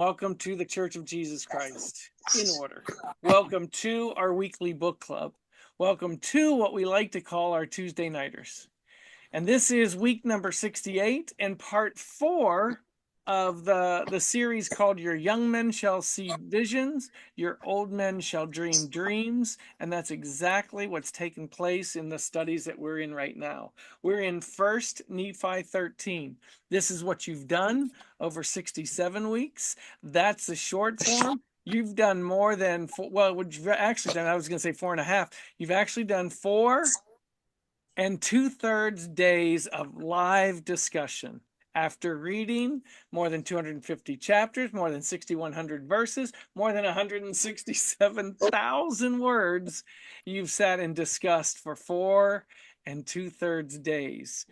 Welcome to the Church of Jesus Christ. In order. Welcome to our weekly book club. Welcome to what we like to call our Tuesday nighters. And this is week number 68 and part 4 of the series called Your Young Men Shall See Visions, Your Old Men Shall Dream Dreams. And that's exactly what's taking place in the studies that we're in right now. We're in 1st Nephi 13. This is what you've done over 67 weeks. That's the short form. You've done more than, what you've actually done, I was going to say 4.5. You've actually done 4 2/3 days of live discussion. After reading more than 250 chapters, more than 6,100 verses, more than 167,000 words, you've sat and discussed for 4 2/3 days.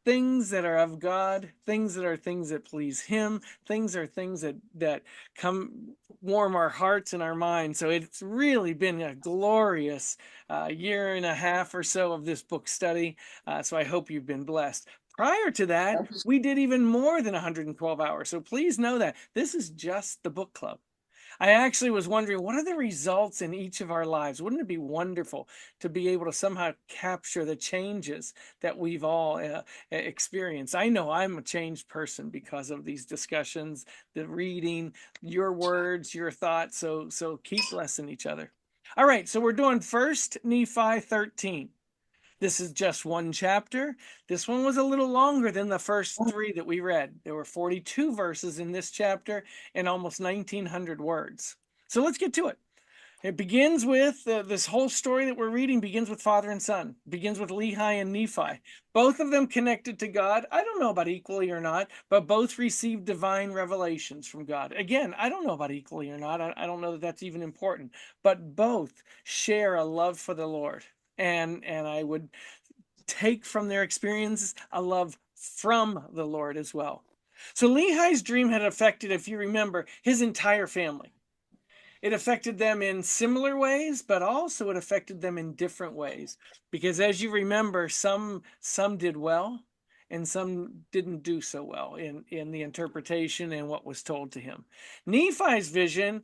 Things that are of God, things that please Him, things that come warm our hearts and our minds. So it's really been a glorious year and a half or so of this book study. So I hope you've been blessed. Prior to that, we did even more than 112 hours. So please know that this is just the book club. I actually was wondering, what are the results in each of our lives? Wouldn't it be wonderful to be able to somehow capture the changes that we've all experienced? I know I'm a changed person because of these discussions, the reading, your words, your thoughts. So keep blessing each other. All right, so we're doing 1st Nephi 13. This is just one chapter. This one was a little longer than the first 3 that we read. There were 42 verses in this chapter and almost 1,900 words. So let's get to it. It begins with this whole story that we're reading begins with father and son, begins with Lehi and Nephi. Both of them connected to God. I don't know about equally or not, but both received divine revelations from God. Again, I don't know about equally or not. I don't know that that's even important, but both share a love for the Lord. And I would take from their experiences a love from the Lord as well. So Lehi's dream had affected, if you remember, his entire family. It affected them in similar ways, but also it affected them in different ways. Because as you remember, some did well and some didn't do so well in the interpretation and what was told to him. Nephi's vision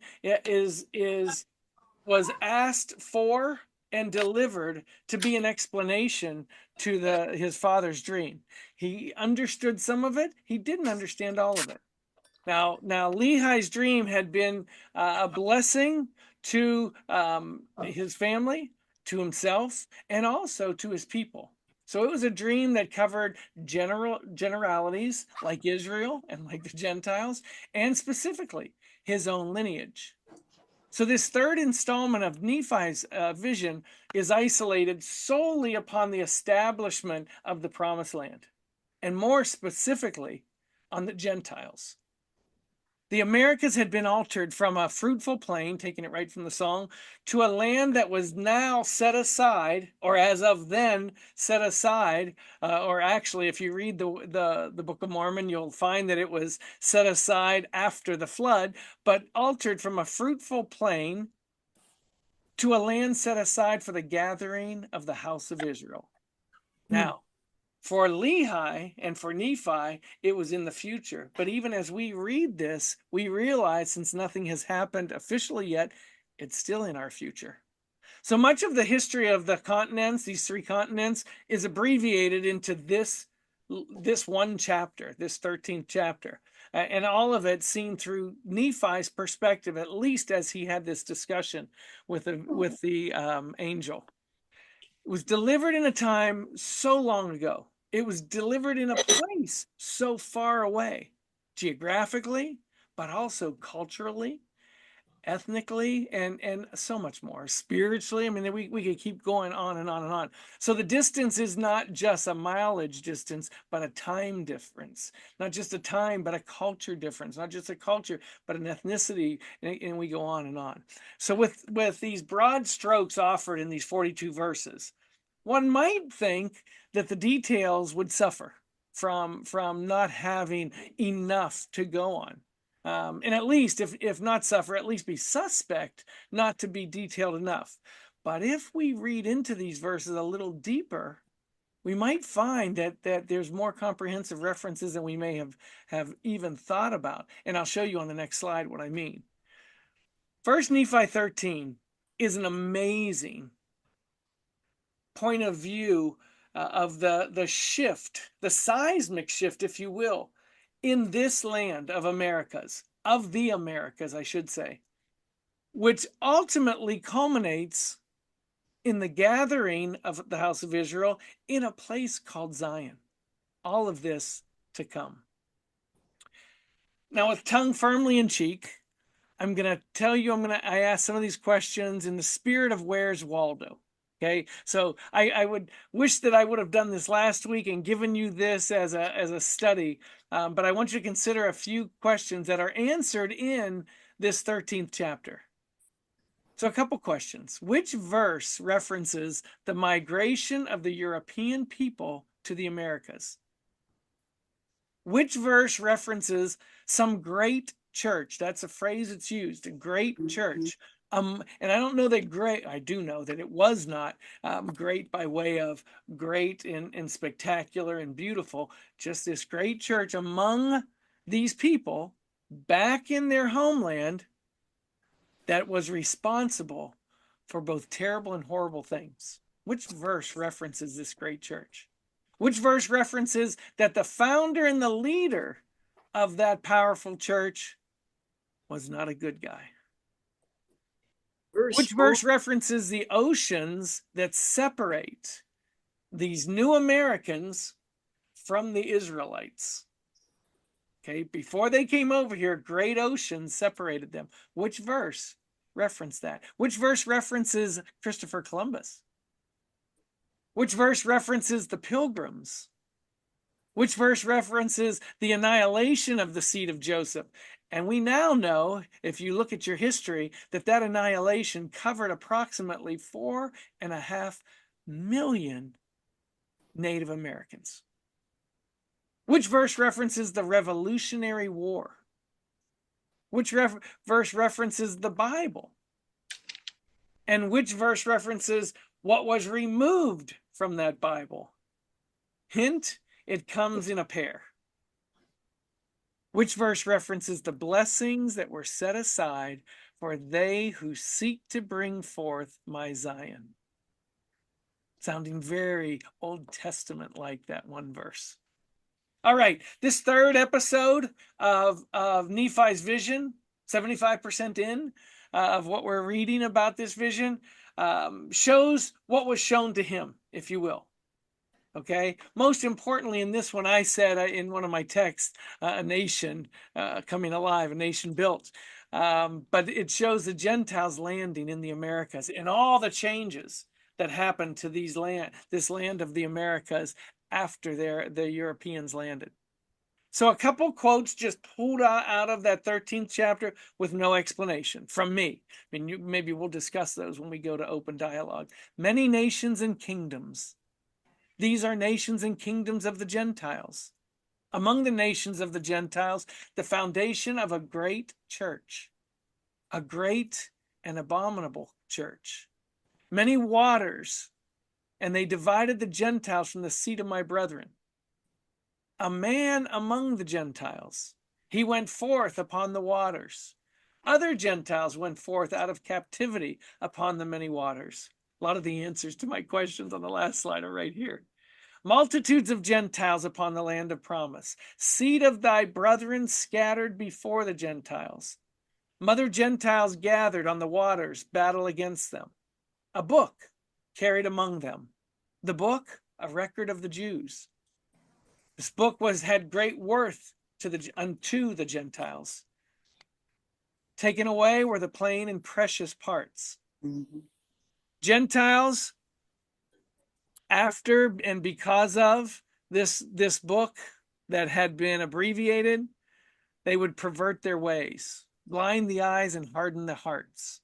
was asked for and delivered to be an explanation to his father's dream. He understood some of it. He didn't understand all of it. Now Lehi's dream had been a blessing to his family, to himself, and also to his people. So it was a dream that covered generalities like Israel and like the Gentiles, and specifically his own lineage. So this third installment of Nephi's vision is isolated solely upon the establishment of the promised land, and more specifically on the Gentiles. The Americas had been altered from a fruitful plain, taking it right from the song, to a land that was now set aside, or as of then set aside, or actually, if you read the Book of Mormon, you'll find that it was set aside after the flood, but altered from a fruitful plain to a land set aside for the gathering of the house of Israel. Now, for Lehi and for Nephi, it was in the future. But even as we read this, we realize since nothing has happened officially yet, it's still in our future. So much of the history of the continents, these 3 continents, is abbreviated into this one chapter, this 13th chapter. And all of it seen through Nephi's perspective, at least as he had this discussion with the angel. It was delivered in a time so long ago. It was delivered in a place so far away, geographically, but also culturally, ethnically, and so much more. Spiritually, I mean, we could keep going on and on and on. So the distance is not just a mileage distance, but a time difference. Not just a time, but a culture difference. Not just a culture, but an ethnicity, and we go on and on. So with these broad strokes offered in these 42 verses, one might think that the details would suffer from not having enough to go on. And at least, if not suffer, at least be suspect not to be detailed enough. But if we read into these verses a little deeper, we might find that there's more comprehensive references than we may have even thought about. And I'll show you on the next slide what I mean. First Nephi 13 is an amazing point of view of the shift, the seismic shift, if you will, in this land of the Americas, I should say, which ultimately culminates in the gathering of the house of Israel in a place called Zion. All of this to come. Now, with tongue firmly in cheek, I'm going to tell you, I ask some of these questions in the spirit of Where's Waldo? Okay, so I would wish that I would have done this last week and given you this as a study, but I want you to consider a few questions that are answered in this 13th chapter. So a couple questions. Which verse references the migration of the European people to the Americas? Which verse references some great church? That's a phrase that's used, a great church. And I don't know that great, I do know that it was not great by way of great and spectacular and beautiful, just this great church among these people back in their homeland that was responsible for both terrible and horrible things. Which verse references this great church? Which verse references that the founder and the leader of that powerful church was not a good guy? Which verse references the oceans that separate these new Americans from the Israelites? Okay, before they came over here, great oceans separated them. Which verse referenced that? Which verse references Christopher Columbus? Which verse references the Pilgrims? Which verse references the annihilation of the seed of Joseph? And we now know, if you look at your history, that annihilation covered approximately 4.5 million Native Americans. Which verse references the Revolutionary War? Which verse references the Bible? And which verse references what was removed from that Bible? Hint, it comes in a pair. Which verse references the blessings that were set aside for they who seek to bring forth my Zion? Sounding very Old Testament like, that one verse. All right, this third episode of Nephi's vision, 75% in of what we're reading about this vision, shows what was shown to him, if you will. Okay, most importantly in this one, I said in one of my texts, a nation coming alive, a nation built. But it shows the Gentiles landing in the Americas and all the changes that happened to this land of the Americas after the Europeans landed. So a couple quotes just pulled out of that 13th chapter with no explanation from me. I mean, maybe we'll discuss those when we go to open dialogue. Many nations and kingdoms. These are nations and kingdoms of the Gentiles. Among the nations of the Gentiles, the foundation of a great church, a great and abominable church. Many waters, and they divided the Gentiles from the seed of my brethren. A man among the Gentiles, he went forth upon the waters. Other Gentiles went forth out of captivity upon the many waters. A lot of the answers to my questions on the last slide are right here. Multitudes of Gentiles upon the land of promise. Seed of thy brethren scattered before the Gentiles. Mother Gentiles gathered on the waters, battle against them. A book carried among them. The book, a record of the Jews. This book had great worth unto the Gentiles. Taken away were the plain and precious parts. Gentiles, after and because of this book that had been abbreviated, they would pervert their ways, blind the eyes and harden the hearts.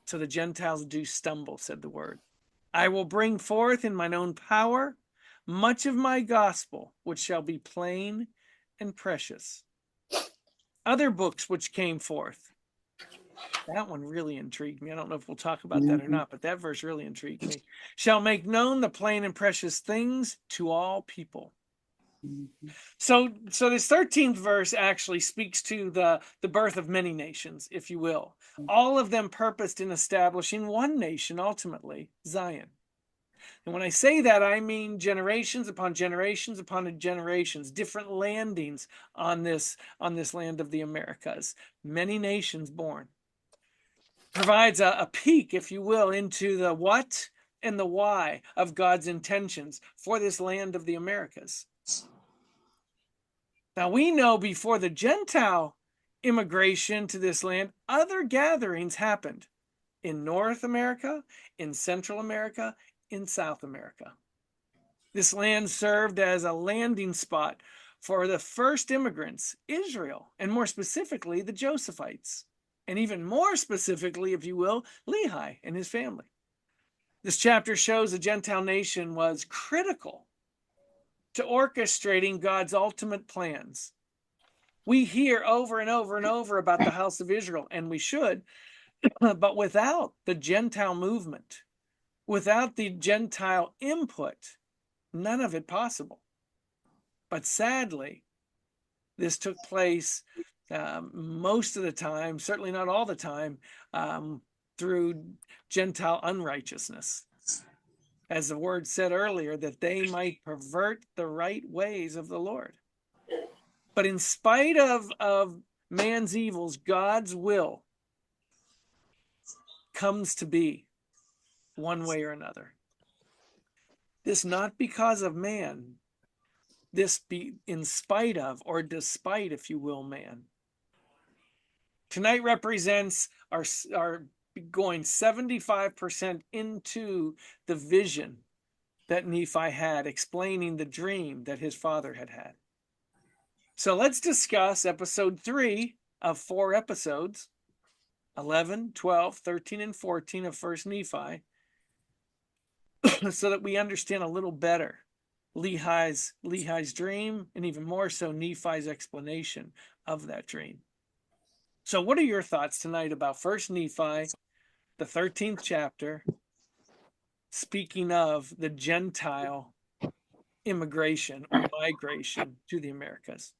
So the Gentiles do stumble, said the word. I will bring forth in mine own power much of my gospel, which shall be plain and precious. Other books which came forth, That one really intrigued me. I don't know if we'll talk about that or not, but that verse really intrigued me. Shall make known the plain and precious things to all people. So this 13th verse actually speaks to the birth of many nations, if you will. All of them purposed in establishing one nation, ultimately, Zion. And when I say that, I mean generations upon generations upon generations, different landings on this land of the Americas, many nations born. Provides a peek, if you will, into the what and the why of God's intentions for this land of the Americas. Now, we know before the Gentile immigration to this land, other gatherings happened in North America, in Central America, in South America. This land served as a landing spot for the first immigrants, Israel, and more specifically, the Josephites, and even more specifically, if you will, Lehi and his family. This chapter shows the Gentile nation was critical to orchestrating God's ultimate plans. We hear over and over and over about the house of Israel, and we should, but without the Gentile movement, without the Gentile input, none of it possible. But sadly, this took place most of the time, certainly not all the time, through Gentile unrighteousness. As the word said earlier, that they might pervert the right ways of the Lord. But in spite of man's evils, God's will comes to be one way or another. This not because of man, this be in spite of or despite, if you will, man. Tonight represents our going 75% into the vision that Nephi had, explaining the dream that his father had had. So let's discuss episode 3 of 4 episodes, 11, 12, 13, and 14 of 1st Nephi, so that we understand a little better Lehi's dream, and even more so Nephi's explanation of that dream. So what are your thoughts tonight about 1st Nephi, the 13th chapter, speaking of the Gentile immigration or migration to the Americas?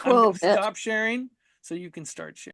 I'm going 12. to stop sharing so you can start sharing.